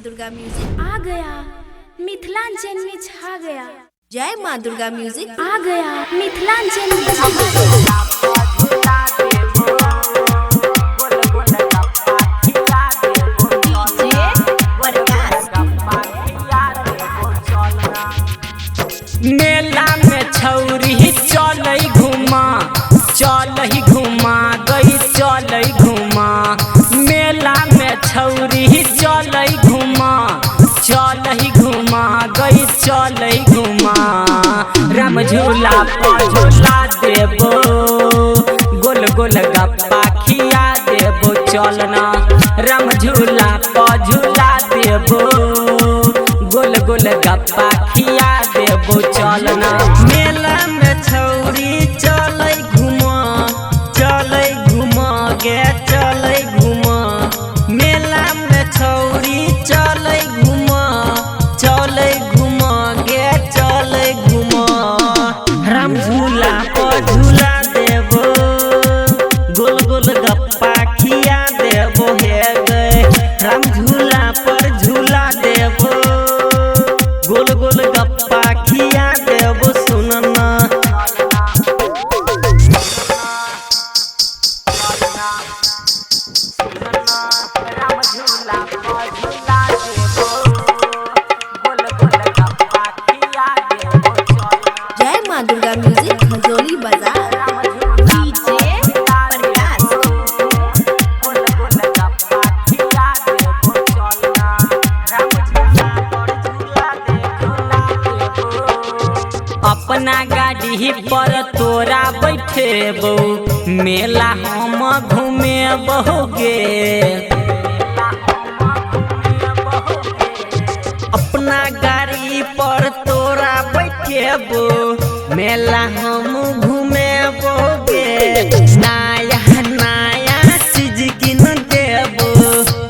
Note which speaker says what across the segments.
Speaker 1: Durga music
Speaker 2: आ गया मिथिलांचल में छा गया।
Speaker 1: जय माँ दुर्गा म्यूजिक
Speaker 2: आ गया मिथिलांचल में छा गया।
Speaker 3: मेला में छौरी चल घुमा गई चल घुमा। मेला में छौरी चल घुमा गई चल घुमा। राम झूला पर झूला देबो गोल गोल गप्पा खिया देबो चलना। राम झूला पर झूला देबो गोल गोल गप्पा खिया देबो चलना। मेला में छौरी चल घुमा गे चल घुमा। मेला में छौरी चल घुमा गे चल घुमा। राम झूला पर झूला देबो गोल गोल गप्पा खिया देबो हे गे। राम झूला पर झूला देबो गोल गोल गप्पा खिया देबो सुनना। राम झूला पर झूला देबो गोल गोल गप्पा खिया देबो चलना।
Speaker 1: जय माँ दुर्गा म्यूजिक खजोली बाजार।
Speaker 3: अपना गाड़ी पर तोरा बैठेबो मेला हम घूमेबोगे। अपना गाड़ी पर तोरा बैठेबो मेला हम घूमेबोगे। नया नया चीज किन देबो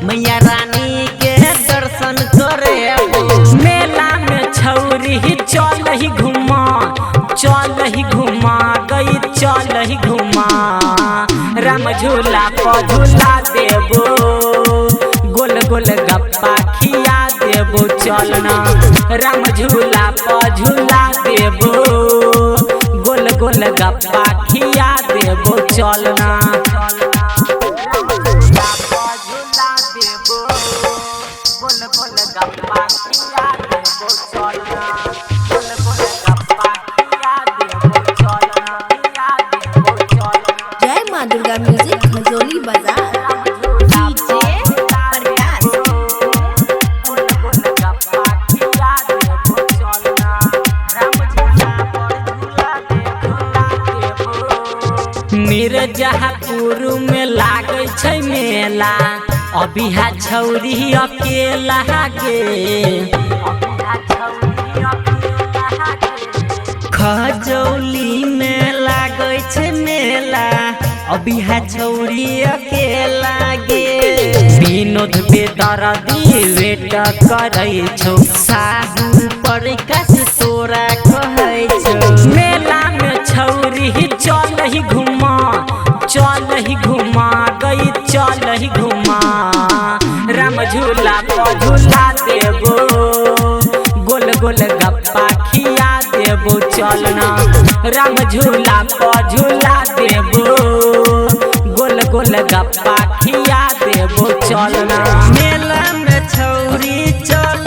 Speaker 3: मैया रानी के दर्शन करेबो। मेला में छौरी चल घुमा गई चल घुमा। राम झूला पर झूला देबो गोल गोल गप्पा खिया देबो चलना। राम झूला पर झूला देबो गोल गोल गप्पा खिया देबो चलना। गोल गोल गप्पा खिया देबो चलना।
Speaker 1: जय माँ दुर्गा म्यूजिक खजोली बाजार। मिर्जापुर में लागे छै मेला अभी छौरी अकेला गे। खजौली में लागे छै मेला अभी छौरी अकेला गे। विनोद बेदर्दी वेट करै छौ साहू पर कस तोरा कहै छौ। मेला में छौरी चल घुमा गई चल घुमा। राम झूला पर झूला देबो गोल गोल गप्पा खिया देबो चलना। राम झूला पर झूला देबो गोल गोल गप्पा खिया देबो चलना। मेला में छौरी चल